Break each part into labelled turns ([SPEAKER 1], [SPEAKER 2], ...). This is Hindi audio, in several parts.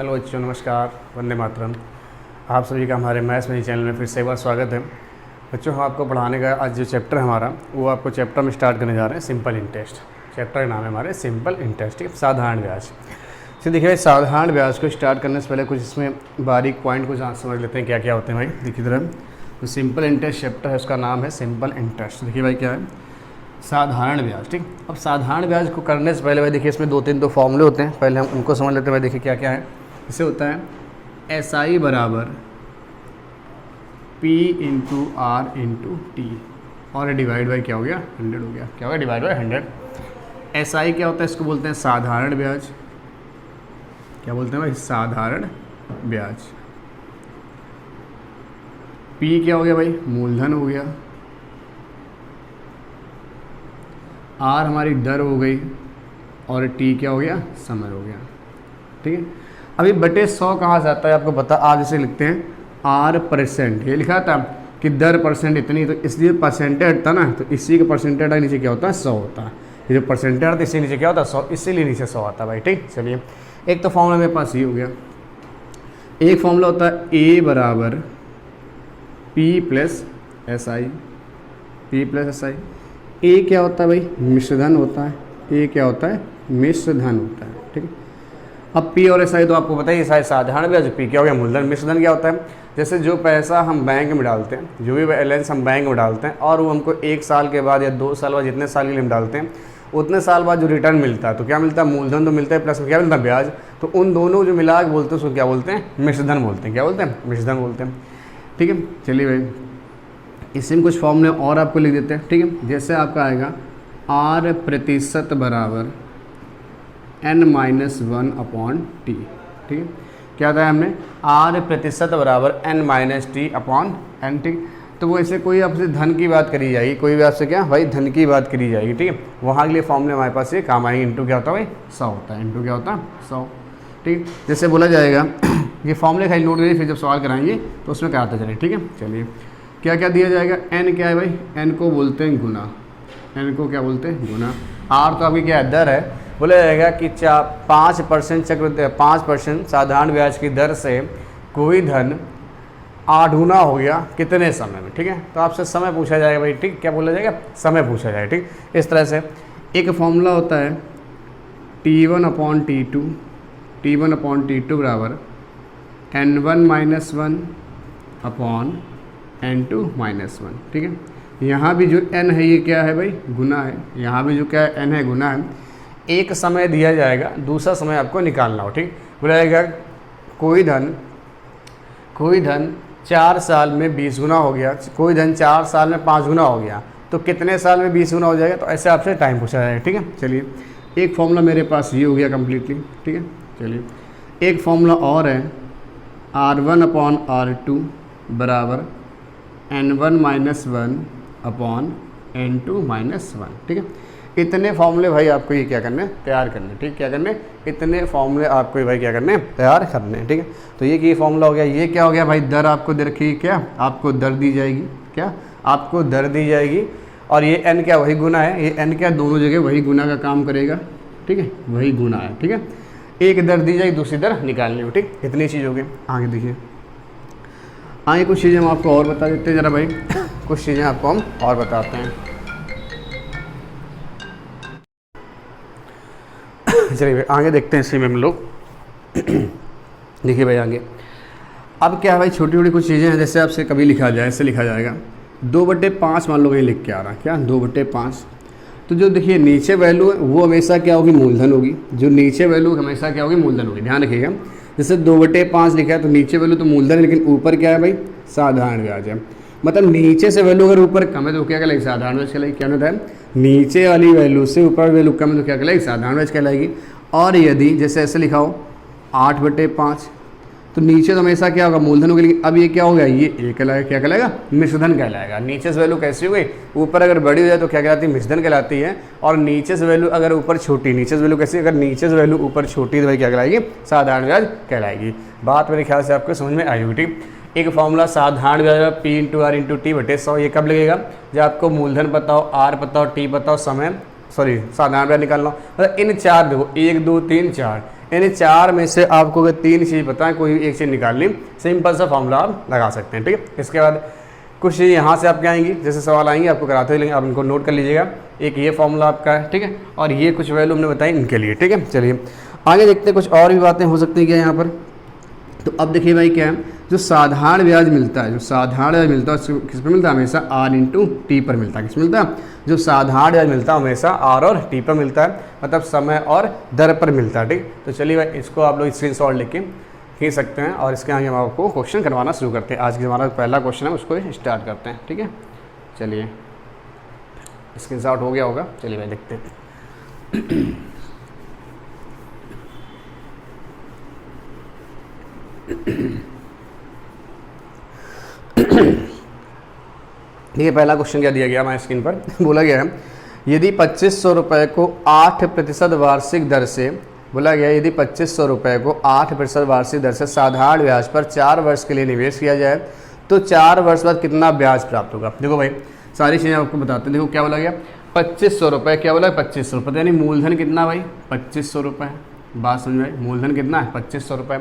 [SPEAKER 1] हेलो बच्चों, नमस्कार, वंदे मातरम। आप सभी का हमारे मैथ्स मेरी चैनल में फिर से एक बार स्वागत है। बच्चों, हम आपको पढ़ाने का आज जो चैप्टर है हमारा, वो आपको चैप्टर में स्टार्ट करने जा रहे हैं सिंपल इंटरेस्ट। चैप्टर का नाम है हमारे सिंपल इंटरेस्ट, ठीक है, साधारण ब्याज। तो देखिए भाई, साधारण ब्याज को स्टार्ट करने से पहले कुछ इसमें बारीक पॉइंट कुछ आज समझ लेते हैं क्या क्या होते हैं भाई। देखिए तरह जो सिंपल इंटरेस्ट चैप्टर है उसका नाम है सिंपल इंटरेस्ट। देखिए भाई क्या है, साधारण ब्याज। ठीक, अब साधारण ब्याज को करने से पहले भाई देखिए इसमें दो तीन तो फॉर्मूले होते हैं, पहले हम उनको समझ लेते हैं भाई। देखिए क्या क्या है, इसे होता है SI बराबर P into R into T, और डिवाइड बाई क्या हो गया 100 हो गया। क्या हो गया, डिवाइड बाई 100। SI क्या होता है, इसको बोलते हैं साधारण ब्याज। क्या बोलते हैं भाई, साधारण ब्याज। P क्या हो गया भाई, मूलधन हो गया। R हमारी दर हो गई, और T क्या हो गया, समय हो गया। ठीक है, अभी बटे 100 कहाँ से आता है आपको पता। आज इसे लिखते हैं R%। ये लिखा था कि दर परसेंट इतनी, तो इसलिए परसेंटेज था ना, तो इसी का परसेंटेज नीचे क्या होता है 100 होता है। ये जो परसेंटेज आता है इसी नीचे क्या होता है 100, इसीलिए नीचे 100 आता है भाई। ठीक, चलिए एक तो फॉर्मूला मेरे पास ये हो गया। एक फॉर्मूला होता है A बराबर P plus SI। P plus SI। ए क्या होता है भाई, मिश्रधन होता है। ए क्या होता है, मिश्रधन होता है। ठीक है, अब पी और एसआई तो आपको पता ही, शायद साधारण ब्याज। पी क्या हो गया, मूलधन। मिश्रधन क्या होता है, जैसे जो पैसा हम बैंक में डालते हैं, जो भी बैलेंस हम बैंक में डालते हैं, और वो हमको 1 साल के बाद या 2 साल बाद, जितने साल के लिए हम डालते हैं उतने साल बाद जो रिटर्न मिलता है, तो क्या मिलता है, मूलधन तो मिलता है, प्लस क्या मिलता है, ब्याज। तो उन दोनों जो मिला के बोलते हैं उसको क्या बोलते हैं, मिश्रधन बोलते हैं। क्या बोलते हैं, मिश्रधन बोलते हैं। ठीक है, चलिए भाई इसमें कुछ फॉर्मूले और आपको लिख देते हैं। ठीक है, जैसे आपका आएगा R% बराबर N-1 अपॉन टी। ठीक है, क्या था हमने, R% बराबर N-T अपॉन एन। ठीक, तो वो ऐसे कोई आपसे धन की बात करी जाएगी, कोई भी आपसे क्या भाई धन की बात करी जाएगी। ठीक है, वहाँ के लिए फॉर्मूले हमारे पास ये काम आएंगे। इंटू क्या होता है भाई, 100 होता है। इंटू क्या होता है 100। ठीक, जैसे बोला जाएगा ये फॉर्मूले खाली नोट करिए, फिर जब सवाल कराएंगे तो उसमें क्या आता चले। ठीक है, चलिए क्या क्या दिया जाएगा। n क्या है भाई, n को बोलते हैं गुना। n को क्या बोलते हैं, गुना। r तो अभी क्या है, दर है। बोला जाएगा कि 5% चक्र 5% साधारण ब्याज की दर से कोई धन 8 गुना हो गया कितने समय में। ठीक है, तो आपसे समय पूछा जाएगा भाई। ठीक, क्या बोला जाएगा, समय पूछा जाएगा। ठीक, इस तरह से एक फॉर्मूला होता है T1 upon T2। T1 upon T2 बराबर N1-1 अपॉन N2-1। ठीक है, यहाँ भी जो n है ये क्या है भाई, गुना है। यहाँ भी जो क्या है, n है, गुना है। एक समय दिया जाएगा, दूसरा समय आपको निकालना हो। ठीक, बोला जाएगा कोई धन 4 साल में 20 गुना हो गया, कोई धन 4 साल में 5 गुना हो गया, तो कितने साल में 20 गुना हो जाएगा। तो ऐसे आपसे टाइम पूछा जाएगा। ठीक है, चलिए एक फॉर्मूला मेरे पास ये हो गया कम्प्लीटली। ठीक है, चलिए एक फॉर्मूला और है R1 अपॉन R2 बराबर N1-1 अपॉन N2-1। ठीक है, इतने फॉर्मूले भाई आपको ये क्या करने, तैयार करने। ठीक, क्या करने, इतने फॉर्मूले आपको भाई क्या करने, तैयार करने। ठीक है, तो ये फॉर्मूला हो गया। ये क्या हो गया भाई, दर आपको दे रखी है। क्या आपको दर दी जाएगी, क्या आपको दर दी जाएगी। और ये n क्या, वही गुना है। ये n क्या, दोनों जगह वही गुना का काम करेगा। ठीक है, वही गुना है। ठीक है, एक दर दी जाएगी, दूसरी दर निकालनी हो। ठीक, इतनी चीज़ हो गई। आगे देखिए, आगे कुछ चीज़ें हम आपको और बता देते हैं जरा भाई, कुछ चीज़ें आपको हम और बताते हैं। चलिए भाई आगे देखते हैं, इसी में हम लोग देखिए भाई आगे अब क्या है भाई, छोटी छोटी कुछ चीज़ें हैं। जैसे आपसे कभी लिखा जाए, ऐसे लिखा जाएगा 2/5 मान लो कहीं लिख के आ रहा है, क्या 2/5। तो जो देखिए नीचे वैल्यू है वो हमेशा क्या होगी, मूलधन होगी। जो नीचे वैल्यू हमेशा क्या होगी, मूलधन होगी। ध्यान रखिएगा, जैसे 2/5 लिखा है तो नीचे वैल्यू तो मूलधन है, लेकिन ऊपर क्या है भाई, साधारण ब्याज है। मतलब नीचे से वैल्यू अगर ऊपर कम है तो क्या कहलाएगी, साधारण ब्याज कहलाएगी। क्या होता है, नीचे वाली वैल्यू से ऊपर वैल्यू कम है तो क्या कहलाएगी, साधारण ब्याज कहलाएगी। और यदि जैसे ऐसे लिखा हो 8/5, तो नीचे तो हमेशा क्या होगा, मूलधन होगा। लेकिन अब ये क्या हो गया, ये कहलाएगा, क्या कहलाएगा, मिश्रधन कहलाएगा। नीचे से वैल्यू कैसी हो गई, ऊपर अगर बड़ी हो जाए तो क्या कहलाती है, मिश्रधन कहलाती है। और नीचे से वैल्यू अगर ऊपर छोटी, नीचे से वैल्यू कैसी, अगर नीचे से वैल्यू ऊपर छोटी तो भाई क्या कहलाएगी, साधारण ब्याज कहलाएगी। बात मेरे ख्याल से आपको समझ में आई होगी। ठीक, एक फॉर्मूला साधारण ब्याज P into R into T बटे 100। ये कब लगेगा, जब आपको मूलधन पता हो, आर पता हो, टी पता हो, समय साधारण ब्याज निकालना हो। मतलब इन चार देखो, 1 2 3 4, यानी 4 में से आपको अगर 3 चीज़ पता है, कोई एक चीज़ निकालनी, सिंपल सा फॉर्मूला आप लगा सकते हैं। ठीक है, इसके बाद कुछ चीज़ यहाँ से आपके आएंगी, जैसे सवाल आएंगे आपको कराते हुए, आप इनको नोट कर लीजिएगा। एक ये फॉर्मूला आपका है, ठीक है, और ये कुछ वैल्यू हमने बताई इनके लिए। ठीक है, चलिए आगे देखते हैं, कुछ और भी बातें हो सकती हैं क्या यहाँ पर। तो अब देखिए भाई क्या है, जो साधारण ब्याज मिलता है, जो साधारण ब्याज मिलता है किस पर मिलता है, हमेशा R इंटू टी पर मिलता है। किस मिलता है, जो साधारण ब्याज मिलता है हमेशा R और T पर मिलता है, मतलब समय और दर पर मिलता है। ठीक, तो चलिए भाई इसको आप लोग स्क्रीनशॉट लेके खींच सकते हैं और इसके आगे हम आपको क्वेश्चन करवाना शुरू करते हैं। आज की हमारा पहला क्वेश्चन है, उसको स्टार्ट करते हैं। ठीक है, चलिए स्क्रीनशॉट हो गया होगा, चलिए भाई देखते हैं। देखिए पहला क्वेश्चन क्या दिया गया हमारे स्क्रीन पर, बोला गया है यदि 2500 रुपये को 8% वार्षिक दर से, बोला गया यदि 2500 रुपये को 8% वार्षिक दर से साधारण ब्याज पर 4 वर्ष के लिए निवेश किया जाए तो 4 वर्ष बाद कितना ब्याज प्राप्त होगा। देखो भाई सारी चीज़ें आपको बताते हैं। देखो क्या बोला गया, 2500 रुपये, क्या बोला 2500 रुपये, यानी मूलधन कितना भाई 2500 रुपये, बात समझ भाई, मूलधन कितना है 2500 रुपये,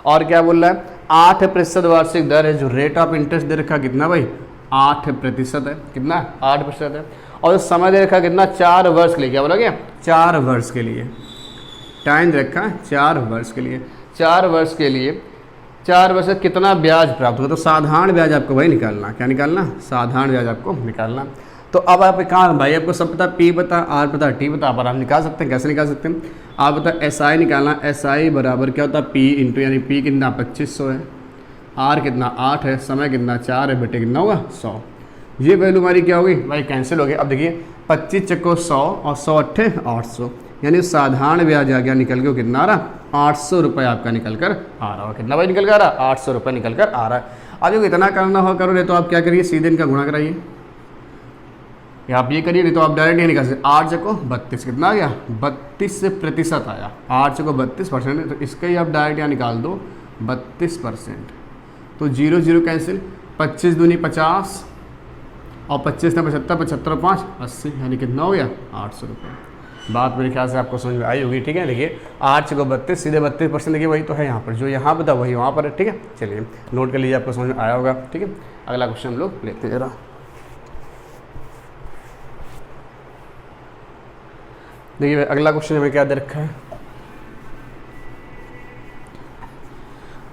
[SPEAKER 1] और क्या बोल रहा है 8% वार्षिक दर है, जो रेट ऑफ इंटरेस्ट दे रखा कितना भाई 8% है, कितना 8% है, और समय दे रखा कितना 4 वर्ष के लिए, क्या बोला गया 4 वर्ष के लिए, टाइम दे रखा 4 वर्ष के लिए, 4 वर्ष के लिए 4 वर्ष से कितना ब्याज प्राप्त होगा। तो साधारण ब्याज आपको भाई निकालना, क्या निकालना, साधारण ब्याज आपको निकालना। तो अब आप कहाँ भाई, आपको सब पता, पी पता, आर पता, टी पता, पर आप निकाल सकते हैं। कैसे निकाल सकते हैं, आप बता एस आई निकालना, एस आई बराबर क्या होता है पी इंटू, यानी पी कितना 2500 है, आर कितना 8 है, समय कितना 4 है, बटे कितना होगा 100। ये वैल्यू हमारी क्या होगी भाई कैंसिल हो गई। अब देखिए 25 चक्को 100 और 100 अट्ठे 800, यानी साधारण ब्याज आ गया निकल के कितना आ रहा 800 रुपये आपका निकल कर आ रहा है। कितना भाई निकल कर आ रहा 800 रुपये निकल कर आ रहा है। अब जो इतना करना हो करो, नहीं तो आप क्या करिए सीधे इनका गुणा कराइए, या आप ये करिए, नहीं तो आप डायरेक्ट ये निकाल सकते। 8 चको 32 कितना आ गया 32% आया, 8 चको 32%, तो इसका ही आप डायरेक्ट यहाँ निकाल दो 32%, तो 0 0 कैंसिल, 25 दूनी 50 और 25 में 75, 75 5 80, यानी कितना हो गया 800 रुपये। बात मेरे ख्याल से आपको समझ में आई होगी। ठीक है, देखिए 8 चको 32, सीधे 32%, देखिए वही तो है यहाँ पर, जो यहाँ पर था वही वहाँ पर है। ठीक है, चलिए नोट कर लीजिए, आपको समझ में आया होगा। ठीक है, अगला क्वेश्चन हम लोग लेते हैं जरा। देखिए अगला क्वेश्चन हमें क्या दे रखा है,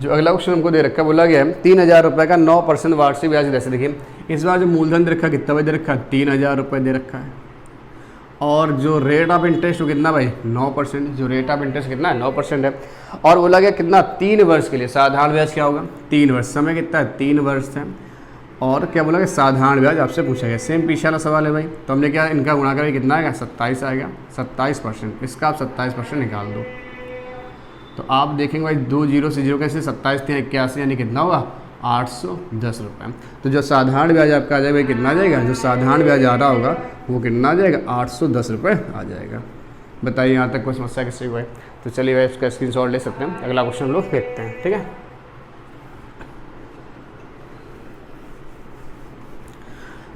[SPEAKER 1] जो अगला क्वेश्चन हमको दे रखा है, बोला गया है 3000 रुपये का 9% वार्षिक ब्याज दर से। देखिए इस बार जो मूलधन दे रखा है कितना भाई दे रखा है 3000 रुपये दे रखा है, और जो रेट ऑफ इंटरेस्ट वो कितना भाई 9%, जो रेट ऑफ इंटरेस्ट कितना है 9% है, और बोला गया कितना 3 वर्ष के लिए। साधारण ब्याज क्या होगा 3 वर्ष, समय कितना है 3 वर्ष है, और क्या बोला कि साधारण ब्याज आपसे पूछा गया, सेम पीछे वाला सवाल है भाई। तो हमने क्या इनका गुणा करें कितना आएगा 27 आएगा, 27%, इसका आप 27% निकाल दो। तो आप देखेंगे भाई 2 0 से 0 कैसे 27 3 81, यानी कितना होगा 810 रुपये। तो जो साधारण ब्याज आपका आ जाएगा भाई कितना आ जाएगा, जो साधारण ब्याज आ रहा होगा वो कितना आ जाएगा 810 रुपये आ जाएगा। बताइए यहाँ तक कोई समस्या किसी को है तो चलिए भाई इसका स्क्रीनशॉट ले सकते हैं। अगला क्वेश्चन हम लोग देखते हैं। ठीक है,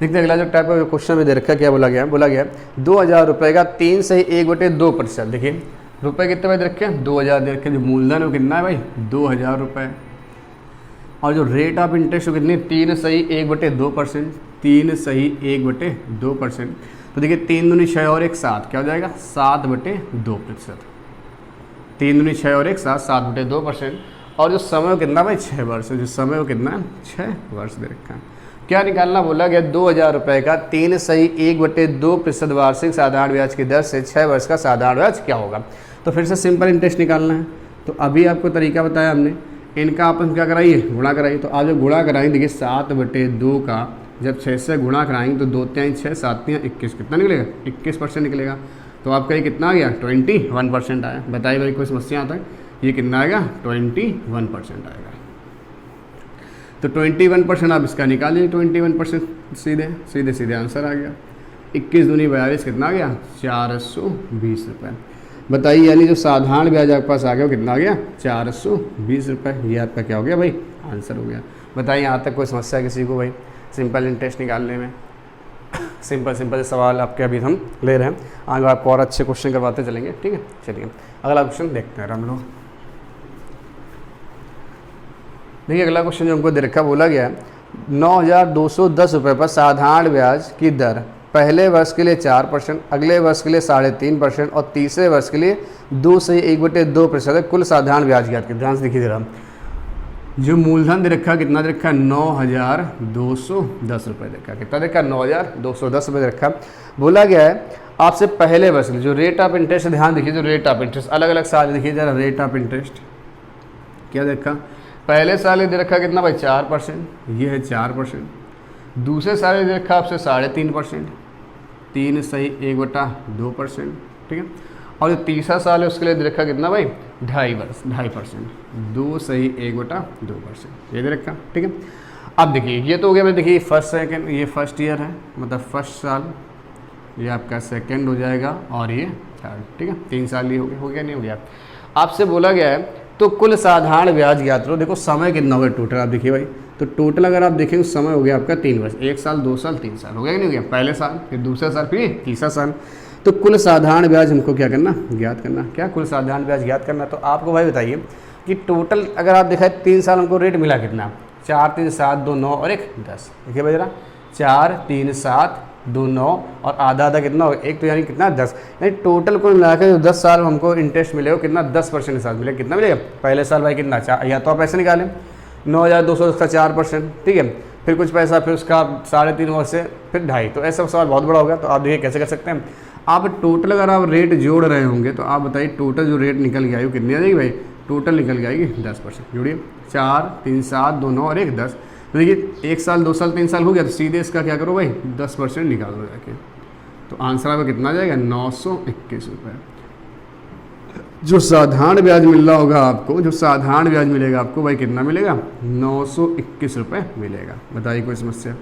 [SPEAKER 1] देखते हैं अगला जो टाइप का क्वेश्चन में दे रखा है, क्या बोला गया 2000 रुपये का 3 से 1/2%। देखिए रुपये कितने भाई दे रखे हैं 2000 दे रखे हैं, जो मूलधन है वो कितना है भाई 2000 रुपये, और जो रेट ऑफ इंटरेस्ट वो कितनी 3 सही 1/2%, 3 सही 1/2%। तो देखिए 3 दूनी 6 और 1 7, क्या हो जाएगा 7/2%, 3 दूनी 6 और 1 7, 7/2%, और जो समय वो कितना भाई 6 वर्ष है, जो समय वो कितना है 6 वर्ष दे रखा है। क्या निकालना बोला गया 2000 रुपये का 3 सही 1/2% वार्षिक साधारण ब्याज की दर से 6 वर्ष का साधारण ब्याज क्या होगा। तो फिर से सिंपल इंटरेस्ट निकालना है। तो अभी आपको तरीका बताया हमने, इनका अपन क्या कराइए गुणा कराइए। तो आज जो गुणा कराएंगे देखिए 7/2 का जब 6 से गुणा कराएंगे तो 2 3 6 7 3 21, कितना निकलेगा 21% निकलेगा। तो आपका ये कितना आ गया 21% आया। बताइए भाई कोई समस्या आता है, ये कितना आएगा 21% आएगा। तो 21% आप इसका निकालिए, 21% सीधे आंसर आ गया। 21 दूनी 42 कितना आ गया 420 रुपये। बताइए यानी जो साधारण ब्याज आपके पास आ गया वो कितना आ गया 420 रुपये। ये आपका क्या हो गया भाई आंसर हो गया। बताइए यहाँ तक कोई समस्या किसी को भाई सिंपल इंटरेस्ट निकालने में। सिंपल सिंपल सवाल आपके अभी हम ले रहे हैं, आगे आपको और अच्छे क्वेश्चन करवाते चलेंगे। ठीक है, चलिए अगला क्वेश्चन देखते हैं हम लोग। देखिए अगला क्वेश्चन जो हमको दे रखा बोला गया है 9,210 रुपये पर साधारण ब्याज की दर पहले वर्ष के लिए 4%, अगले वर्ष के लिए 3.5% और तीसरे वर्ष के लिए 2 से 1/2% कुल साधारण ब्याज ज्ञात कीजिए। ध्यान से देखिए जरा, जो मूलधन दे रखा कितना दे रखा 9,210 रुपये दे रखा, कितना दे रखा 9,210 रुपये दे रखा। बोला गया है आपसे पहले वर्ष जो रेट ऑफ इंटरेस्ट, ध्यान देखिए जो रेट ऑफ इंटरेस्ट अलग अलग साल देखिए जरा, रेट ऑफ इंटरेस्ट क्या दे रखा, पहले साल दे रखा कितना भाई 4%, ये है 4%। दूसरे साल दे रखा आपसे 3.5%, 3 सही 1/2%। ठीक है, और जो तीसरा साल है उसके लिए दे रखा कितना भाई 2.5%, 2 सही 1/2%, ये दे रखा। ठीक है, अब देखिए ये तो हो गया भाई, देखिए फर्स्ट सेकंड, ये फर्स्ट ईयर है मतलब फर्स्ट साल, ये आपका सेकंड हो जाएगा और ये थर्ड। ठीक है, 3 साल ये हो गया नहीं हो गया। आपसे बोला गया है तो कुल साधारण ब्याज ज्ञात करो। देखो समय कितना हो गया टोटल, आप देखिए भाई, तो टोटल अगर आप देखेंगे समय हो गया आपका 3 वर्ष, 1 साल 2 साल 3 साल हो गया कि नहीं हो गया, पहले साल फिर दूसरा साल फिर तीसरा साल। तो कुल साधारण ब्याज हमको क्या करना, ज्ञात करना। क्या कुल साधारण ब्याज ज्ञात करना, तो आपको भाई बताइए कि टोटल अगर आप देखा 3 साल हमको रेट मिला कितना, 4 3 7 2 9 और 1 10। देखिए भाई जरा 4 3 7 2 9 और आधा आधा कितना होगा 1, तो यानी कितना 10, यानी टोटल कुल मिलाकर जो 10 साल हमको इंटरेस्ट मिलेगा कितना 10% के साथ मिलेगा। कितना मिलेगा, पहले साल भाई कितना, या तो आप ऐसे निकालें 9,210 का 4%, ठीक है, फिर कुछ पैसा फिर उसका 3.5 वर्ष से फिर 2.5, तो ऐसा सवाल बहुत बड़ा होगा। तो आप देखिए कैसे कर सकते हैं, आप टोटल अगर आप रेट जोड़ रहे होंगे तो आप बताइए टोटल जो रेट निकल गया है वो कितनी आ जाएगी भाई, टोटल निकल जाएगी 10%। जोड़िए 4 3 7 2 9 और 1 10, तो देखिए 1 साल 2 साल 3 साल हो गया, तो सीधे इसका क्या करो भाई 10% निकाल दो जाके, तो आंसर आपका कितना आ जाएगा 921 रुपये। जो साधारण ब्याज मिल रहा होगा आपको, जो साधारण ब्याज मिलेगा आपको भाई कितना मिलेगा 921 रुपये मिलेगा। बताइए कोई समस्या,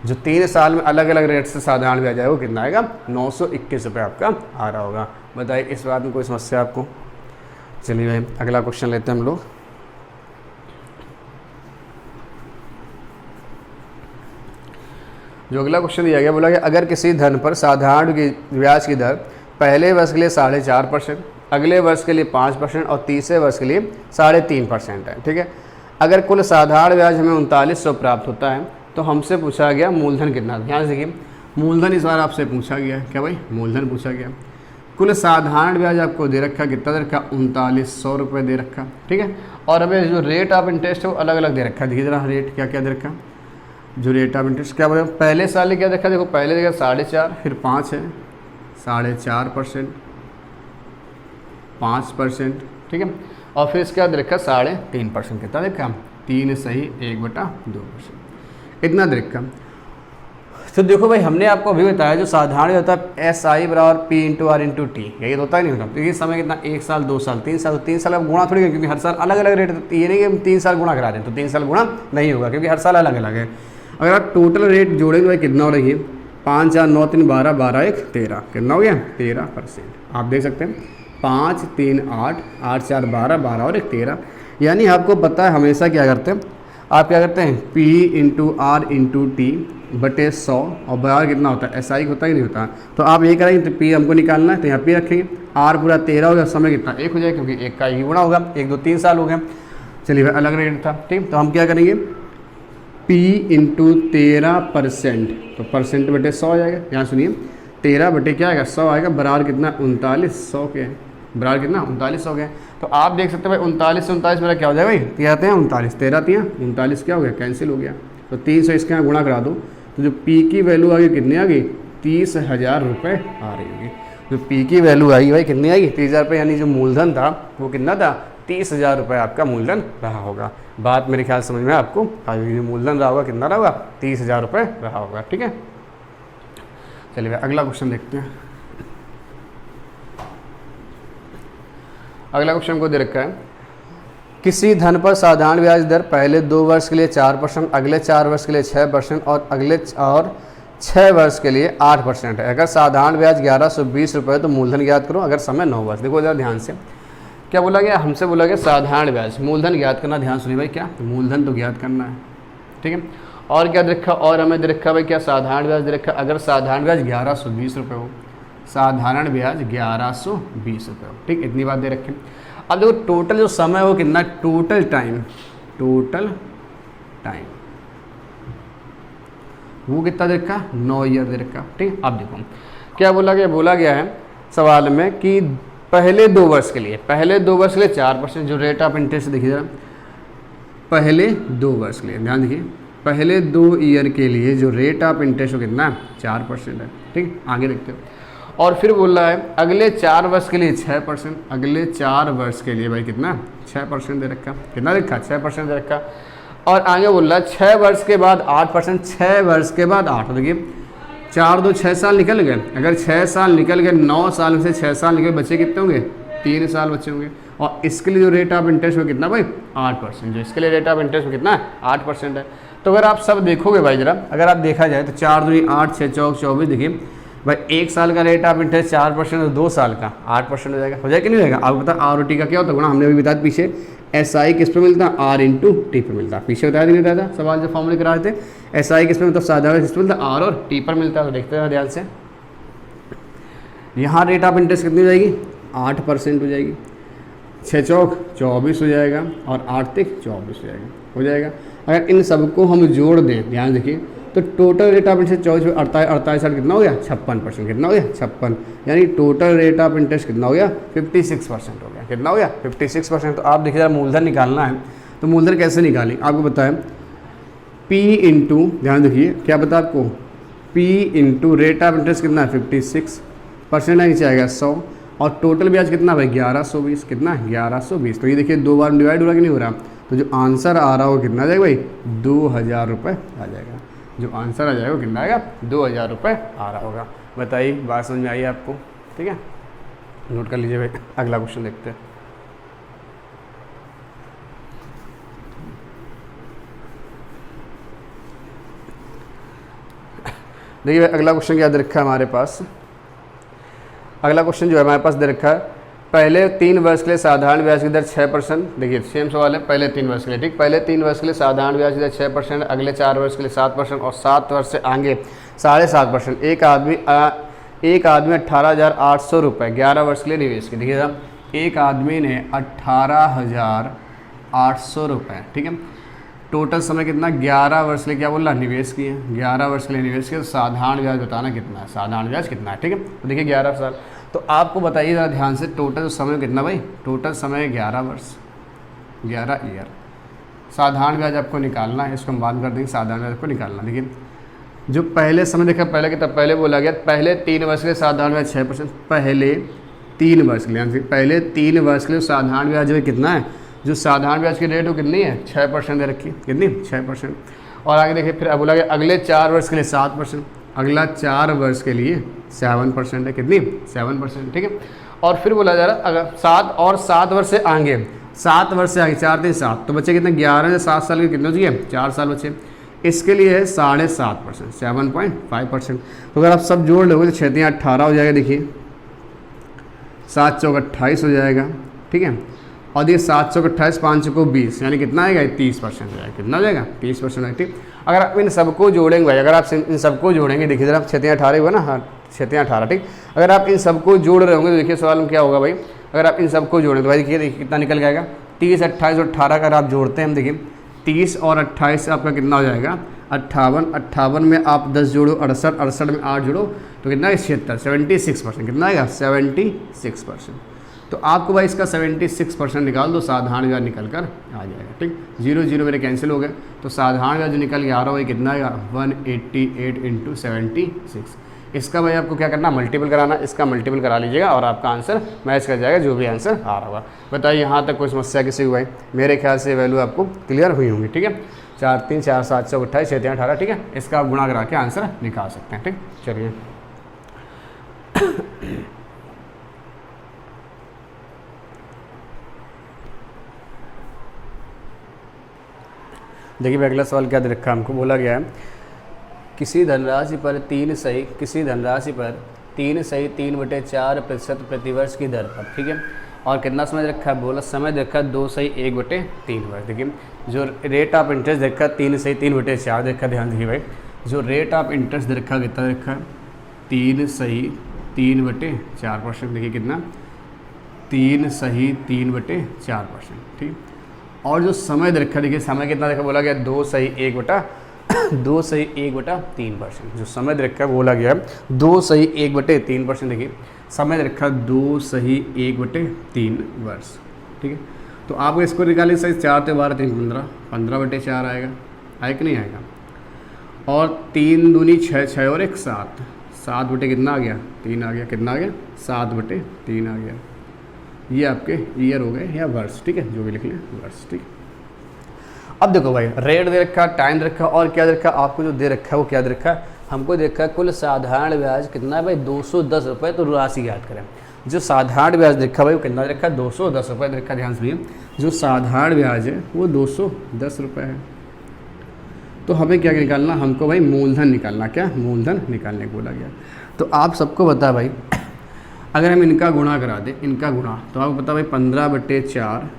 [SPEAKER 1] जो 3 साल में अलग अलग रेट से साधारण ब्याज आएगा वो कितना आएगा 921 रुपये आपका आ रहा होगा। बताइए इस बात में कोई समस्या आपको। चलिए भाई अगला क्वेश्चन लेते हैं हम लोग। जो अगला क्वेश्चन दिया गया बोला कि अगर किसी धन पर साधारण ब्याज की दर पहले वर्ष के लिए 4.5%, अगले वर्ष के लिए 5% और तीसरे वर्ष के लिए 3.5% है, ठीक है, अगर कुल साधारण ब्याज हमें 3900 प्राप्त होता है तो हमसे पूछा गया मूलधन कितना। ध्यान से देखिए मूलधन इस बार आपसे पूछा गया है, क्या भाई मूलधन पूछा गया। कुल साधारण ब्याज आपको दे रखा, कितना दे रखा 3900 रुपये दे रखा, ठीक है, और हमें जो रेट ऑफ इंटरेस्ट है वो अलग अलग दे रखा। देखिए जरा रेट क्या क्या दे रखा, जो रेट ऑफ इंटरेस्ट क्या बोले पहले साल में क्या देखा, देखो पहले देखा 4.5 फिर 5 है 4.5%, 5%, ठीक है, और फिर इसके बाद देखा 3.5%, कितना देखा 3 सही 1/2%, इतना देखा। तो देखो भाई हमने आपको अभी बताया जो साधारण होता है SI बराबर P × R × T, यही होता है नहीं होता। तो ये समय कितना 1 साल 2 साल 3 साल, 3 साल अब गुणा थोड़ी है क्योंकि हर साल अलग अलग रेट, ये नहीं कि हम 3 साल गुणा करा दें, तो 3 साल गुणा नहीं होगा क्योंकि हर साल अलग अलग है। अगर आप टोटल रेट जोड़ेंगे भाई कितना हो रही है 5 4 9 3 12 12 1 13, कितना हो गया 13%। आप देख सकते हैं 5 3 8 8 4 12 12 और 1 13, यानी आपको पता है हमेशा क्या करते हैं, आप क्या करते हैं P × R × T बटे 100, और बराबर कितना होता है SI होता ही नहीं होता। तो आप ये करेंगे तो P हमको निकालना है तो यहाँ P रखेंगे, R पूरा 13 हो गया, समय कितना 1 हो जाएगा क्योंकि 1 का ही गुणा होगा, 1 2 3 साल हो गए। चलिए भाई अलग रेट था, ठीक, तो हम क्या करेंगे P × 13%, तो परसेंट बटे 100 आ जाएगा। यहाँ सुनिए 13 बटे क्या आएगा 100 आएगा, बराबर कितना 3900 के, बराबर कितना 3900 के। तो आप देख सकते हैं भाई 39 से 39 मेरा क्या हो जाएगा भाई, क्या आते हैं 39, 13 39 क्या हो गया कैंसिल हो गया, तो 300 इसके यहाँ गुणा करा दो, तो जो P की वैल्यू आ गई कितनी आ गई 30,000 रुपये आ रही होगी। जो P की वैल्यू आई भाई कितनी आएगी 30,000 रुपये, यानी जो मूलधन था वो कितना था 30,000 रुपये आपका मूलधन रहा होगा। बात मेरे ख्याल समझ में आपको जो मूलधन रहा होगा कितना रहा होगा 30,000 रुपये रहा होगा, ठीक है। चलिए भाई अगला क्वेश्चन देखते हैं। अगला क्वेश्चन को दे रखा है किसी धन पर साधारण ब्याज दर पहले 2 वर्ष के लिए 4%, अगले 4 वर्ष के लिए 6% और अगले 6 वर्ष के लिए 8% है। अगर साधारण ब्याज 1120 रुपये तो मूलधन ज्ञात करो अगर समय 9 वर्ष। देखो जरा ध्यान से क्या बोला गया, हमसे बोला गया साधारण ब्याज मूलधन ज्ञात करना। ध्यान सुनिए भाई क्या मूलधन तो ज्ञात करना है, ठीक है, और क्या दे रखा, और हमें दे रखा भाई क्या, साधारण ब्याज दे रखा। अगर साधारण ब्याज 1120 रुपये हो, साधारण ब्याज 1120 रुपये हो, ठीक, इतनी बात दे रखें। अब देखो टोटल जो समय है वो कितना, टोटल टाइम वो कितना दे रखा, 9 ईयर दे रखा, ठीक। अब देखो क्या बोला गया है सवाल में कि पहले 2 वर्ष के लिए 4%, जो रेट ऑफ इंटरेस्ट देखिए जरा, पहले 2 वर्ष के लिए ध्यान देखिए, पहले 2 ईयर के लिए जो रेट ऑफ इंटरेस्ट हो कितना, 4% है, ठीक। आगे देखते हो, और फिर बोल रहा है अगले 4 वर्ष के लिए 6%, अगले 4 वर्ष के लिए भाई कितना, 6% दे रखा, कितना रखा, 6% दे रखा। और आगे बोल रहा है 6 वर्ष के बाद 8%, 6 वर्ष के बाद 8, देखिए 4 2 6 साल निकल गए, अगर 6 साल निकल गए, 9 साल में से 6 साल निकल, बच्चे कितने होंगे, 3 साल बच्चे होंगे। और इसके लिए जो रेट ऑफ इंटरेस्ट हो कितना भाई, 8%, जो इसके लिए रेट ऑफ इंटरेस्ट हो कितना है, 8% है। तो अगर आप सब देखोगे भाई जरा, अगर आप देखा जाए तो 4 दूनी 8, 6 चौक 24, देखिए भाई 1 साल का रेट ऑफ इंटरेस्ट 4% और 2 साल का 8% हो जाएगा, कि नहीं रहेगा। आपको पता ROT का क्या होता है गुणा, हमने अभी बताया पीछे, SI किस पे मिलता है, R इंटू टी पे मिलता है, पीछे बताया नहीं बताया था सवाल जो फॉर्मूले करा रहे थे, SI किस पे मतलब साधारण किस पे मिलता है, R और T पर मिलता है। तो देखते हैं ध्यान से, यहाँ रेट ऑफ इंटरेस्ट कितनी हो जाएगी, 8% हो जाएगी, 6 चौक 24 हो जाएगा और 8 तिक 24 हो जाएगा। अगर इन सबको हम जोड़ दें, ध्यान देखिए, तो टोटल रेट ऑफ इंटरेस्ट 24 48 कितना हो गया, 56%, कितना हो गया, 56, यानी टोटल रेट ऑफ इंटरेस्ट कितना हो गया, 56% हो गया, कितना हो गया, 56%। तो आप देखिए जरा मूलधन निकालना है, तो मूलधन कैसे निकालें आपको बताएं, P इंटू, ध्यान देखिए क्या पता आपको, P into rate of interest कितना है, 56% है, नीचे आएगा 100, और टोटल ब्याज कितना भाई, 1120, कितना 1120। तो ये देखिए 2 बार डिवाइड हो रहा कि नहीं हो रहा, तो जो आंसर आ रहा हो कितना आ जाएगा भाई, 2000 रुपये आ जाएगा, जो आंसर आ जाएगा वो कितना आएगा, 2000 रुपये आ रहा होगा। बताइए बात समझ में आई आपको, ठीक है, नोट कर लीजिए भाई। अगला क्वेश्चन देखते हैं। देखिए भाई अगला क्वेश्चन क्या दे रखा है हमारे पास, अगला क्वेश्चन जो है हमारे पास दे रखा है, पहले 3 वर्ष के लिए साधारण ब्याज की दर 6%, देखिए सेम सवाल है, पहले 3 वर्ष के लिए, ठीक, पहले 3 वर्ष के लिए साधारण ब्याज की दर 6%, अगले 4 वर्ष के लिए 7% और 7 वर्ष से आगे 7.5%। एक आदमी 18,800 रुपये 11 वर्ष के लिए निवेश किया, देखिए साहब एक आदमी ने 18,800 रुपये, ठीक है, टोटल समय कितना, 11 वर्ष के लिए क्या बोल रहा, निवेश किए, 11 वर्ष के लिए निवेश किया, तो साधारण ब्याज बताना कितना है, साधारण ब्याज कितना है, ठीक है। तो देखिए 11 साल, तो आपको बताइए ज़रा ध्यान से, टोटल समय कितना भाई, टोटल समय 11 वर्ष, 11 ईयर, साधारण ब्याज आपको निकालना है, इसको हम बात कर देंगे, साधारण ब्याज आपको निकालना। देखिए जो पहले समय देखा, पहले कितना, पहले बोला गया पहले 3 वर्ष के लिए साधारण ब्याज 6%, पहले 3 वर्ष के लिए, पहले 3 वर्ष के लिए साधारण ब्याज जो कितना है, जो साधारण ब्याज की रेट वो कितनी है, 6% दे रखी, कितनी 6%। और आगे देखिए फिर बोला गया अगले 4 वर्ष के लिए 7%, अगला 4 वर्ष के लिए 7% है, कितनी 7%, ठीक है। और फिर बोला जा रहा अगर 7 वर्ष से आगे, 7 वर्ष से आगे 4 3 7, तो बच्चे कितने 11 से 7 साल के कितने हो चाहिए, 4 साल बच्चे, इसके लिए है 7.5%, 7.5%। तो अगर आप सब जोड़ लोगे तो 6 3 18 हो जाएगा, देखिए 7 चौक 28 हो जाएगा, ठीक है। और ये 7 चौक 28 5 चौको 20, यानी कितना आएगा 30% हो जाएगा, कितना हो जाएगा 30%, ठीक। अगर आप इन सबको जोड़ेंगे भाई, अगर आप इन सबको जोड़ेंगे, देखिए जरा 6 3 18 हुआ ना, हाँ 6 3 18, ठीक। अगर आप इन सबको जोड़ रहे होंगे तो देखिए सवाल में क्या होगा भाई, अगर आप इन सबको जोड़ें तो भाई देखिए कितना निकल जाएगा, 30 28 और 18 अगर आप जोड़ते हैं, हम देखिए 30 और 28 से आपका कितना हो जाएगा 58, 58 में आप 10 जोड़ो 68, 68 में 8 जोड़ो तो कितना है 76, 76%, कितना आएगा 76%। तो आपको भाई इसका 76% निकाल दो, साधारण ब्याज निकल कर आ जाएगा, ठीक। 0 0 मेरे कैंसिल हो गए, तो साधारण ब्याज जो निकल के आ रहा हो कितना आएगा 188 इंटू 76। इसका भाई आपको क्या करना, मल्टीपल कराना, इसका मल्टीपल करा लीजिएगा और आपका आंसर मैच कर जाएगा, जो भी आंसर आ रहा होगा। बताइए यहाँ तक कोई समस्या किसी को भाई, मेरे ख्याल से वैल्यू आपको क्लियर हुई होंगी, ठीक है। 4 3 4 7 चौक 28 6 3 18, ठीक है। इसका आप गुणा करा के आंसर निकाल सकते हैं, ठीक। चलिए देखिए अगला सवाल क्या दे रखा है हमको, बोला गया है किसी धनराशि पर 3 सही 3/4% प्रतिवर्ष की दर पर, ठीक है, और कितना समय दे रखा है, बोला समय दे रखा है 2/1/3 वर्ष। देखिए जो रेट ऑफ इंटरेस्ट दे रखा है 3/3/4 दे रखा है। ध्यान देखिए भाई, जो रेट ऑफ इंटरेस्ट दे रखा है कितना दे रखा है, 3/3/4%। देखिए कितना, 3/3/4%, ठीक। और जो समय दे रखा है, देखिए समय कितना देखा बोला गया 2/1/3%। जो समय दे रखा है बोला गया 2/1/3%। देखिए समय दे रखा 2/1/3 वर्ष, ठीक है। तो आपको इसको निकालिए सही, 4 × 12 = 15, 15/4 आएगा कि नहीं आएगा। और 3 दूनी 6, 6 और 1 7, 7 बटे कितना आ गया, 3 आ गया। कितना आ गया, 7/3 आ गया। ये आपके ईयर हो गए या वर्ष, ठीक है, जो भी लिख लें वर्ष, ठीक। अब देखो भाई, रेट दे रखा, टाइम दे रखा, और क्या दे रखा आपको, जो दे रखा है वो क्या दे रखा है, हमको दे रखा है कुल साधारण ब्याज कितना है भाई 210 रुपये। तो राशि याद करें, जो साधारण ब्याज दे रखा भाई वो कितना दे रखा है 210 रुपये दे रखा। ध्यान सुनिए, जो साधारण ब्याज है वो 210 रुपये है। तो हमें क्या निकालना, हमको भाई मूलधन निकालना। क्या मूलधन निकालने को बोला गया। तो आप सबको बता भाई, अगर हम इनका गुणा करा दें, इनका गुणा, तो आपको पता भाई 15/4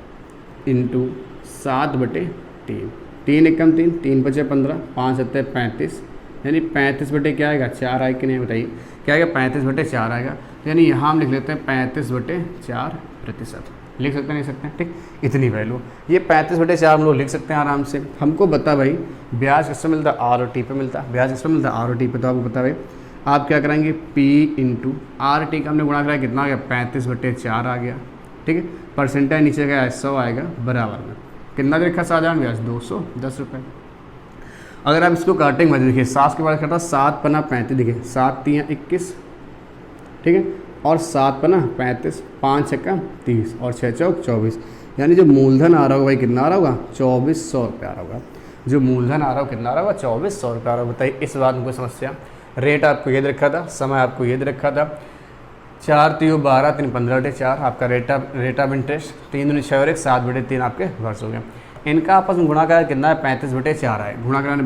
[SPEAKER 1] × 7/3, 3 × 3, 3 × 5 = 15, 5 × 7 = 35, यानी 35 बटे क्या आएगा 4 आएगा कि नहीं बताइए, क्या आएगा 35/4 आएगा। तो यानी यहाँ हम लिख लेते हैं 35/4%। लिख सकते नहीं सकते, ठीक, इतनी वैल्यू। ये 35/4 हम लोग लिख सकते हैं आराम से। हमको बता भाई ब्याज किससे मिलता है, ROT पे मिलता है। ब्याज किससे मिलता है, ROT पे। तो आपको पता भाई आप क्या कराएंगे, P × RT का हमने गुणा कराया, कितना आ गया 35/4 आ गया, ठीक है। परसेंटेज नीचे गया 100 आएगा, बराबर में कितना देखा साधारण ब्याज 210 रुपये। अगर आप इसको काटेंगे मत, देखिए 7 के बाद करता 7 × 35, देखिए 7 × 3 = 21, ठीक है, और 7 × 35, 5 × 30 और 6 × 24, यानी जो मूलधन आ रहा होगा भाई कितना आ रहा होगा 2400 रुपये आ रहा होगा। जो मूलधन आ रहा होगा कितना आ रहा होगा 2400 रुपये आ रहा होगा। बताइए इस बात में कोई समस्या। रेट आपको ये दे रखा था, समय आपको ये दे रखा था, 4 × 3 = 12, 3 × 15/4 आपका रेट ऑफ इंटरेस्ट, 3 दूनी 6 और 1 7/3 आपके वर्ष हो गए। इनका आपस में गुणा करा कितना है 35/4 आए। गुणा कराने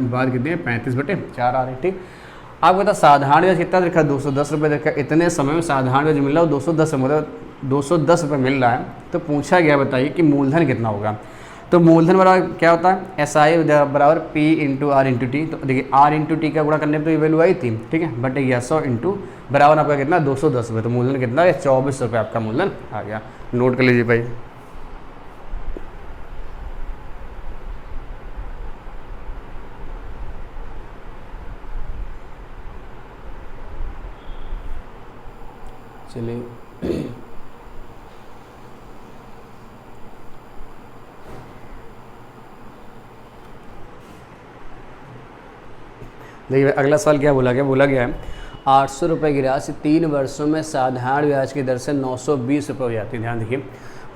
[SPEAKER 1] बाद कितनी है 35/4 आ रही, ठीक। आपको बता साधारण ब्याज कितना देखा 210 रुपये देखा। इतने समय में साधारण ब्याज मिल रहा है 210, मतलब 210 रुपये मिल रहा है। तो पूछा गया बताइए कि मूलधन कितना होगा। तो मूलधन बराबर क्या होता है, SI बराबर P × R × T। तो देखिए R × T का गुणा करने पर तो ये वैल्यू आई थी, ठीक है, बट ये 100 × बराबर आपका कितना 210 रुपये। तो मूलधन कितना है 2400 रुपये आपका मूलधन आ गया। नोट कर लीजिए भाई। चलिए देखिए अगला सवाल क्या बोला गया है 800 रुपये की राशि 3 वर्षों में साधारण ब्याज की दर से 920 रुपये हो जाती है। ध्यान देखिए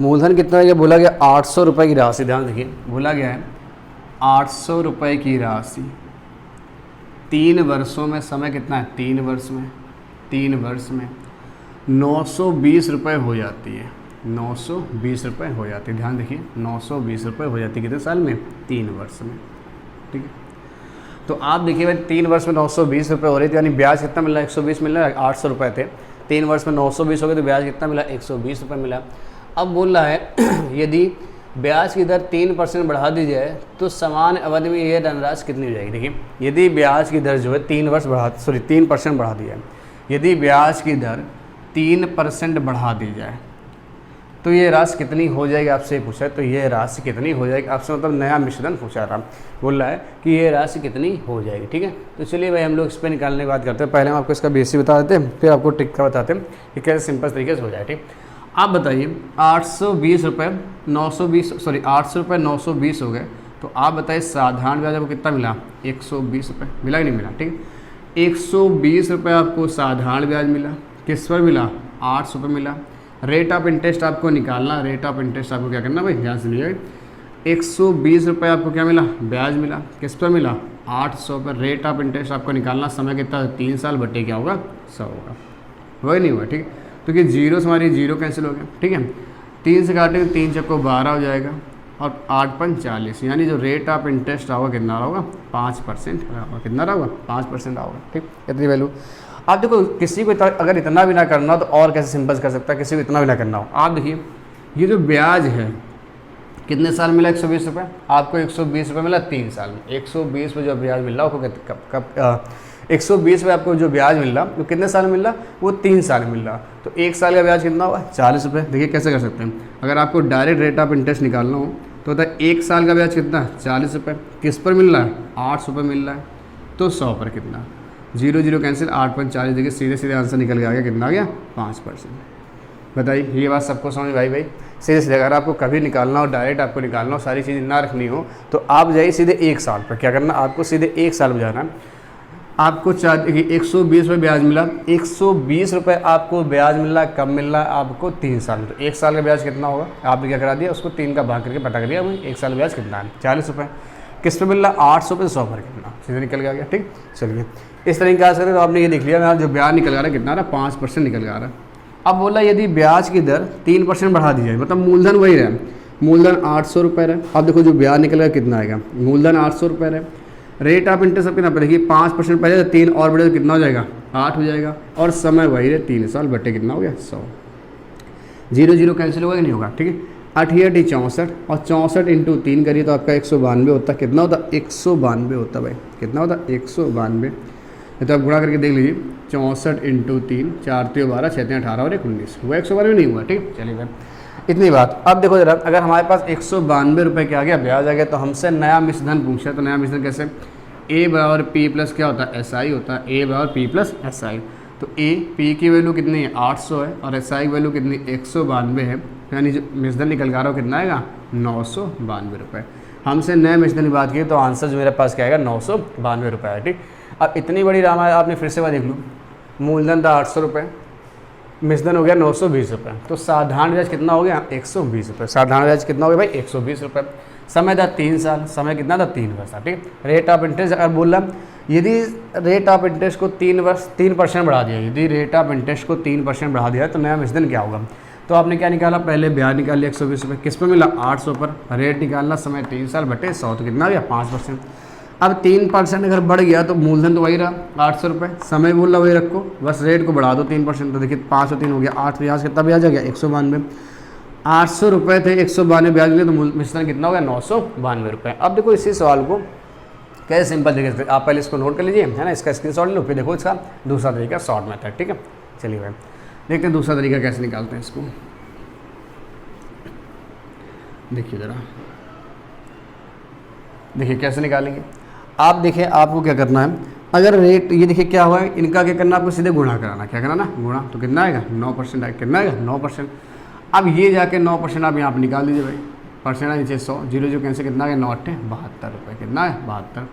[SPEAKER 1] मूलधन कितना है, बोला गया 800 रुपये की राशि। ध्यान देखिए बोला गया है 800 रुपये की राशि 3 वर्षों में, समय कितना है 3 वर्ष में, 3 वर्ष में 920 रुपये हो जाती है, 920 रुपये हो जाती है। ध्यान देखिए 920 रुपये हो जाती है कितने साल में 3 वर्ष में, ठीक है। तो आप देखिए भाई 3 वर्ष में 920 रुपये हो रही थी, यानी ब्याज कितना मिला 120 मिल रहा है। 800 रुपये थे, 3 वर्ष में 920 हो गए तो ब्याज कितना मिला 120 रुपये मिला। अब बोल रहा है यदि ब्याज की दर 3% बढ़ा दी जाए तो समान अवधि में यह धनराशि कितनी हो जाएगी। देखिए यदि ब्याज की दर जो है 3% बढ़ा दी जाए, यदि ब्याज की दर 3% बढ़ा दी जाए तो ये राशि कितनी हो जाएगी, आपसे पूछा है। तो ये राशि कितनी हो जाएगी आपसे, मतलब नया मिश्रण पूछा था, बोल रहा है कि ये राशि कितनी हो जाएगी, ठीक है। तो चलिए भाई हम लोग इस पर निकालने की बात करते हैं। पहले हम आपको इसका बेसिक बता देते हैं, फिर आपको ट्रिक का बताते हैं कि कैसे सिंपल तरीके से हो जाए, ठीक। आप बताइए 820 रुपये 920 हो गए, तो आप बताइए साधारण ब्याज आपको कितना मिला 120 रुपये मिला कि नहीं मिला, ठीक। 120 रुपये आपको साधारण ब्याज मिला, किस पर मिला 800 रुपये मिला। रेट ऑफ इंटरेस्ट आपको निकालना, रेट ऑफ इंटरेस्ट आपको क्या करना भाई ध्यान से लीजिए। 120 रुपये आपको क्या मिला ब्याज मिला, किस पर मिला 800 पर। रेट ऑफ इंटरेस्ट आपको निकालना, समय कितना 3 साल बटे क्या होगा 100 होगा, वही नहीं हुआ, ठीक है। क्योंकि जीरो से हमारी जीरो कैंसिल हो गया, ठीक है। 3 से काटेंगे 3 चक्को 12 हो जाएगा और 8 × 40, यानी जो रेट ऑफ इंटरेस्ट होगा कितना होगा 5% होगा, कितना होगा 5% होगा, ठीक। इतनी वैल्यू। आप देखो किसी को अगर इतना भी ना करना हो तो और कैसे सिंपल कर सकता है, किसी को इतना भी ना करना हो। आप देखिए ये जो ब्याज है कितने साल मिला 120 रुपये, आपको 120 रुपये मिला 3 साल में। 120 पे जो ब्याज मिल रहा है आपको कब 120 पे आपको जो ब्याज मिल रहा वो कितने साल में मिल रहा, वो 3 साल में मिल रहा। तो 1 साल का ब्याज कितना हुआ 40 रुपये। देखिए कैसे कर सकते हैं, अगर आपको डायरेक्ट रेट ऑफ इंटरेस्ट निकालना हो तो होता है 1 साल का ब्याज कितना 40 रुपये, किस पर मिल रहा है 8 रुपये मिल रहा है, तो 100 पर कितना 0 0 कैंसिल 8.40, देखिए सीधे सीधे आंसर निकल के आ गया, कितना आ गया 5%। बताइए ये बात सबको समझ भाई सीधे सीधे अगर आपको कभी निकालना हो डायरेक्ट आपको निकालना हो सारी चीज़ ना रखनी हो तो आप जाइए सीधे 1 साल पर। क्या करना आपको सीधे 1 साल में जाना है। आपको 120 रुपये ब्याज मिला, 120 रुपये आपको ब्याज मिल रहा है, कब मिल रहा है आपको 3 साल में। तो 1 साल का ब्याज कितना होगा, आपने क्या करा दिया उसको 3 का भाग करके पता कर दिया भाई 1 साल का ब्याज कितना है 40 रुपये। किस पे मिल रहा है 800 पे 100 पर कितना, सीधे निकल के आ गया। ठीक चलिए इस तरह क्या सकते तो आपने ये देख लिया मेरा जो ब्याज निकल आ रहा है कितना रहा 5% निकल आ रहा है। अब बोला यदि ब्याज की दर 3% बढ़ा दी जाए, मतलब मूलधन वही रहे, मूलधन 800 रुपये रहे। अब देखो जो ब्याज निकल गया कितना आएगा, मूलधन 800 रुपये रहे, रेट ऑफ इंटरेस्ट अब कितना देखिए 5% पहले 3 और बढ़े तो कितना हो जाएगा 8 हो जाएगा, और समय वही रहे 3 साल बटे कितना हो गया 100। 0 0 कैंसिल होगा कि नहीं होगा, ठीक है 8 64 और 64 इंटू 3 करिए तो आपका 192 होता है। कितना होता 192 होता भाई, कितना होता 192। तो आप गुणा करके देख लीजिए 64 इंटू 3 4 3 12 6 3 18 और 19 हुआ 192 नहीं हुआ। ठीक चलिए भाई इतनी बात। अब देखो जरा अगर हमारे पास 192 रुपये क्या आ गया ब्याज आ गया तो हमसे नया मिश्रधन पूछा, तो नया मिश्रधन कैसे ए बराबर पी प्लस क्या होता है SI होता है, ए बराबर पी प्लस SI। तो ए पी की वैल्यू कितनी है 800 है और SI की वैल्यू कितनी 192 है, यानी जो मिश्रधन निकल कर रहा हो कितना आएगा 992 रुपये। हमसे नए मिश्रधन की बात की तो आंसर जो मेरे पास क्या आएगा 992 रुपये है। ठीक अब इतनी बड़ी रामायण आपने फिर से बात देख लूँ, मूलधन था 800 रुपये, मिश्रधन हो गया 920 रुपये, तो साधारण ब्याज कितना हो गया 120 रुपये। साधारण ब्याज कितना हो गया भाई 120 रुपये। समय था 3 साल, समय कितना था 3 वर्ष था। ठीक रेट ऑफ इंटरेस्ट अगर बोल रहा यदि रेट ऑफ इंटरेस्ट को 3% बढ़ा दिया, यदि रेट ऑफ इंटरेस्ट को 3% बढ़ा दिया तो नया मिश्रधन क्या होगा। तो आपने क्या निकाला पहले ब्याज निकाल लिया 120 रुपये, किस पर मिला 800 पर, रेट निकालना समय 3 साल बटे 100 तो कितना गया 5%। अब 3% अगर बढ़ गया तो मूलधन तो वही रहा 800 रुपये, समय बोल रहा वही रखो, बस रेट को बढ़ा दो 3%। तो देखिए 5 और 3 हो गया 8, यहाँ से कितना ब्याज आ गया 192। 800 रुपये थे 192 ब्याज मिले तो मिश्रधन कितना हो गया 992 रुपये। अब देखो इसी सवाल को कैसे सिंपल तरीके से आप पहले इसको नोट कर लीजिए है ना, इसका स्क्रीनशॉट ले लो, फिर देखो इसका दूसरा तरीका शॉर्ट मेथड। ठीक है चलिए भाई देखते हैं दूसरा तरीका कैसे निकालते हैं इसको। देखिए ज़रा देखिए कैसे निकालेंगे आप। देखिए आपको क्या करना है, अगर रेट ये देखिए क्या हुआ है इनका क्या करना आपको सीधे गुणा कराना, क्या कराना गुणा, तो कितना आएगा 9% आएगा, कितना आएगा 9%। अब ये जाके 9% आप यहाँ पर निकाल दीजिए भाई, परसेंट नीचे 100 0 0 कैंसिल कितना आ गया 9 8 72 रुपये, कितना है 72।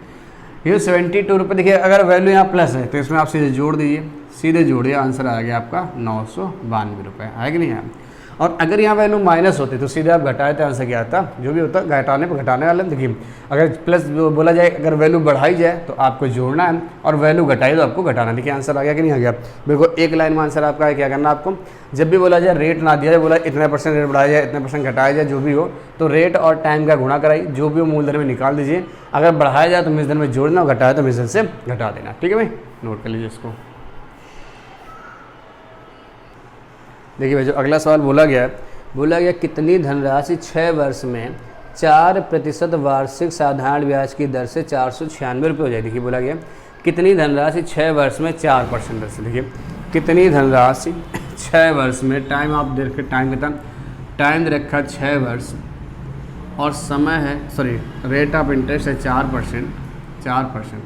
[SPEAKER 1] ये 72 रुपये देखिए अगर वैल्यू यहाँ प्लस है तो इसमें आप सीधे जोड़ दीजिए, सीधे जोड़िए आंसर आ गया आपका 992 रुपये, है कि नहीं है। और अगर यहाँ वैल्यू माइनस होती तो सीधे आप घटाए थे आंसर क्या आता, जो भी होता घटाने पर घटाने वाले। देखिए अगर प्लस बोला जाए अगर वैल्यू बढ़ाई जाए तो आपको जोड़ना है और वैल्यू घटाई तो आपको घटाना। देखिए आंसर आ गया कि नहीं आ गया, बिल्कुल एक लाइन में आंसर आपका है। क्या करना आपको, जब भी बोला जाए रेट ना दिया जाए, बोला इतने % रेट बढ़ाया जाए इतने % घटाया जाए, जो भी हो तो रेट और टाइम का गुणा कराई, जो भी हो मूलधन में निकाल दीजिए। अगर बढ़ाया जाए तो मिश्रधन में जोड़ना और घटाया तो मिश्रधन से घटा देना। ठीक है भाई नोट कर लीजिए इसको। देखिए भाई जो अगला सवाल बोला गया कितनी धनराशि 6 वर्ष में 4% वार्षिक साधारण ब्याज की दर से 496 रुपये हो जाए। देखिए बोला गया कितनी धनराशि 6 वर्ष में 4% दर से। देखिए कितनी धनराशि 6 वर्ष में, टाइम आप देख टाइम कितना, टाइम दे रखा 6 वर्ष और समय है सॉरी रेट ऑफ इंटरेस्ट है 4%।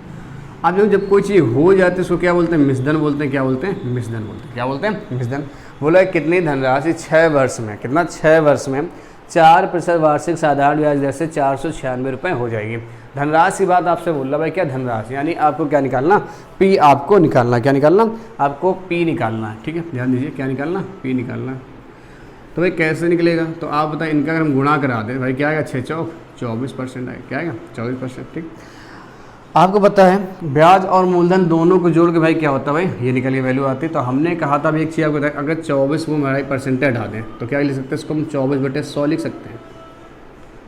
[SPEAKER 1] अब जब कोई चीज़ हो जाती है उसको क्या बोलते हैं मिश्रधन बोलते हैं, क्या बोलते हैं मिश्रधन बोलते हैं, क्या बोलते हैं मिश्रधन। बोला कितनी धनराशि 6 वर्ष में, कितना 6 वर्ष में 4% वार्षिक साधारण ब्याज दर से 496 रुपये हो जाएगी। धनराशि की बात आपसे बोल रहा भाई क्या धनराशि, यानी आपको क्या निकालना पी आपको निकालना, क्या निकालना आपको पी निकालना है। ठीक है ध्यान दीजिए क्या निकालना पी निकालना। तो भाई कैसे निकलेगा, तो आप बताएं इनका अगर हम गुणा करा दें भाई क्या आएगा 6 चौक 24% आएगा, क्या आएगा 24%। ठीक आपको पता है ब्याज और मूलधन दोनों को जोड़ के भाई क्या होता है भाई ये निकल के वैल्यू आती है। तो हमने कहा था भाई एक चीज़ आपको बताया, अगर 24 को हमारा % हटा दें तो क्या लिख सकते हैं इसको हम 24/100 लिख सकते हैं।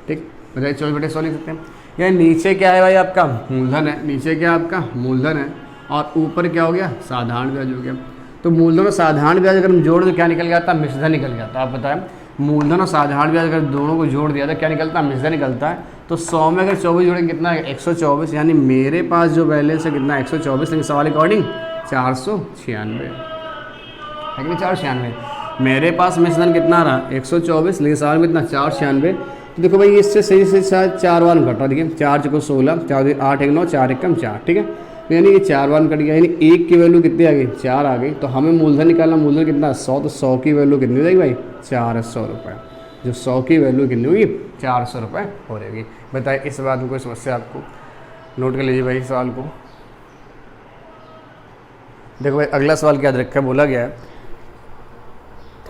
[SPEAKER 1] ठीक बताइए 24/100 लिख सकते हैं। या नीचे क्या है भाई आपका मूलधन है, नीचे क्या आपका मूलधन है और ऊपर क्या हो गया, साधारण ब्याज हो गया। तो मूलधन और साधारण ब्याज अगर हम जोड़ तो क्या निकल गया था, मिश्रधन निकल गया था। आप बताएं मूलधन और साधारण ब्याज अगर दोनों को जोड़ दिया तो क्या निकलता है, मिश्रधन निकलता है। तो 100 में अगर 24 जोड़ेंगे कितना है, 124, यानी मेरे पास जो बैलेंस है कितना, 124, लेकिन सवाल अकॉर्डिंग 496 है कि 496। मेरे पास मिश्रधन कितना रहा, 124, लेकिन सवाल में कितना 496। तो देखो भाई इससे सही से शायद 4 बार घटा, देखिए 4 चको 16, 4 8 1 9, 4 1 कम 4, ठीक है। तो यानी ये 4 बार कट गया, यानी 1 की वैल्यू कितनी आ गई, 4 आ गई। तो हमें मूलधन निकालना, मूलधन कितना 100, तो 100 की वैल्यू कितनी हो जाएगी भाई, 400 रुपये। जो 100 की वैल्यू कितनी होगी, 400 रुपये हो जाएगी। बताइए इस बात में कोई समस्या आपको, नोट कर लीजिए भाई सवाल को। देखो भाई अगला सवाल क्या रखा है, बोला गया है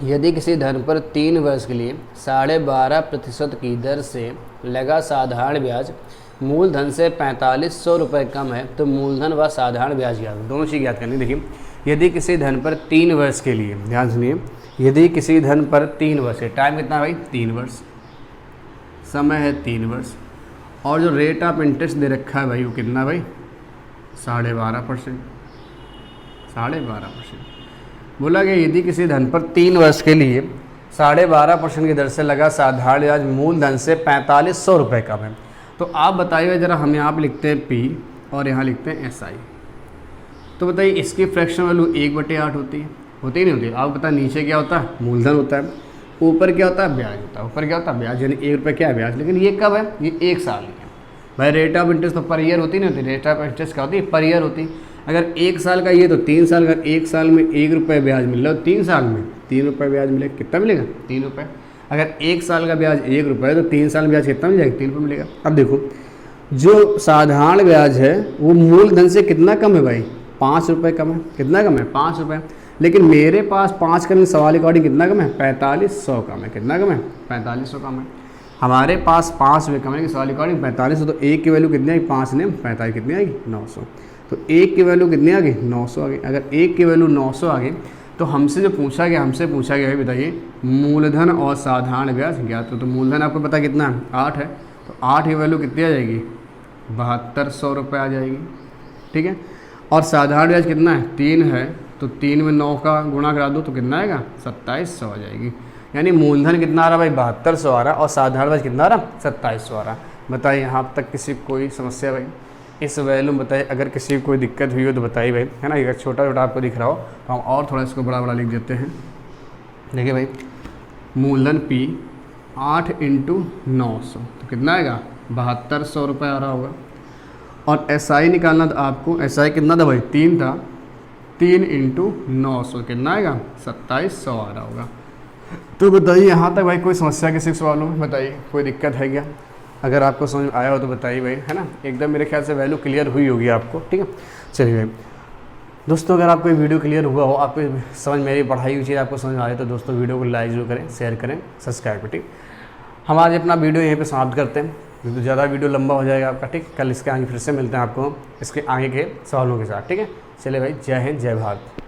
[SPEAKER 1] यदि किसी धन पर 3 वर्ष के लिए 12.5% की दर से लगा साधारण ब्याज मूलधन से 4500 रुपये कम है तो मूलधन व साधारण ब्याज ज्ञात, दोनों चीज़ ज्ञात करनी। देखिए यदि किसी धन पर 3 वर्ष के लिए, ध्यान सुनिए, यदि किसी धन पर 3 वर्ष है, टाइम कितना है भाई, 3 वर्ष, समय है 3 वर्ष, और जो रेट ऑफ इंटरेस्ट दे रखा है भाई वो कितना भाई, 12.5%, 12.5%। बोला गया यदि किसी धन पर 3 वर्ष के लिए 12.5% की दर से लगा साधारण ब्याज मूलधन से 4500 रुपये कम है। तो आप बताइए ज़रा, हम यहाँ पे लिखते हैं P और यहाँ लिखते हैं SI। तो बताइए इसकी फ्रैक्शन वैल्यू 1/8 होती है, होती ही नहीं होती। आप बताएं नीचे क्या होता है, मूलधन होता है, ऊपर क्या होता है, ब्याज होता है। ऊपर क्या होता है, ब्याज, यानी 1 रुपये क्या है, ब्याज। लेकिन ये कब है, ये 1 साल है भाई। रेट ऑफ इंटरेस्ट तो पर ईयर होती नहीं होती, रेट ऑफ इंटरेस्ट क्या होती है, पर ईयर होती। अगर 1 साल का ये तो 3 साल का, 1 साल में 1 रुपये ब्याज मिल रहा है, 3 साल में 3 रुपये ब्याज मिलेगा, कितना मिलेगा, 3 रुपये। अगर 1 साल का ब्याज 1 रुपये तो 3 साल ब्याज कितना मिल जाएगा, 3 रुपये मिलेगा। अब देखो जो साधारण ब्याज है वो मूलधन से कितना कम है भाई, 5 रुपये कम है। कितना कम है, 5 रुपये। लेकिन मेरे पास 5 कम, सवाल अकॉर्डिंग कितना कम है, 4500 कम है। कितना कम है, 4500 कम है। हमारे पास 5 रुपये कम है कि सवाल अकॉर्डिंग 4500। तो 1 की वैल्यू कितनी आएगी, 5 ने 45 कितनी आएगी, 900। तो 1 की वैल्यू कितनी आ गई, 900 आ गई। अगर 1 की वैल्यू 900 आ गई तो हमसे जो पूछा गया, भाई बताइए मूलधन और साधारण ब्याज ज्ञात हो। तो मूलधन आपको पता कितना है, 8 है। तो 8 की वैल्यू कितनी आ जाएगी, 7200 रुपये आ जाएगी, ठीक है। और साधारण ब्याज कितना है, 3 है। तो 3 में 9 का गुणा करा दो तो कितना आएगा, 2700 आ जाएगी। यानी मूलधन कितना आ रहा भाई, 7200 आ रहा, और साधारण ब्याज कितना आ रहा, 2700 आ रहा। बताइए यहाँ तक किसी कोई समस्या भाई, इस वैल्यू में बताइए। अगर किसी को कोई दिक्कत हुई हो तो बताइए भाई, है ना। अगर छोटा छोटा आपको दिख रहा हो तो हम और थोड़ा इसको बड़ा बड़ा लिख देते हैं। देखिए भाई मूलधन P 8 × 900 तो कितना आएगा, 7200 रुपये आ रहा होगा। और SI निकालना था आपको, SI कितना था भाई, 3 था। 3 × 900 कितना आएगा, 2700 आ रहा होगा। तो बताइए यहाँ तक भाई कोई समस्या किसी सवालों में, बताइए कोई दिक्कत है क्या। अगर आपको समझ आया हो तो बताइए भाई, है ना। एकदम मेरे ख्याल से वैल्यू क्लियर हुई होगी आपको, ठीक है। चलिए भाई दोस्तों, अगर आपको वीडियो क्लियर हुआ हो, आपको समझ मेरी पढ़ाई हुई चीज़ आपको समझ आ रही है तो दोस्तों वीडियो को लाइक जरूर करें, शेयर करें, सब्सक्राइब करें, ठीक। हम आज अपना वीडियो यहीं पे समाप्त करते हैं, क्योंकि ज़्यादा वीडियो लंबा हो जाएगा आपका, ठीक। कल इसके आगे फिर से मिलते हैं आपको इसके आगे के सवालों के साथ, ठीक है। चलिए भाई, जय हिंद, जय भारत।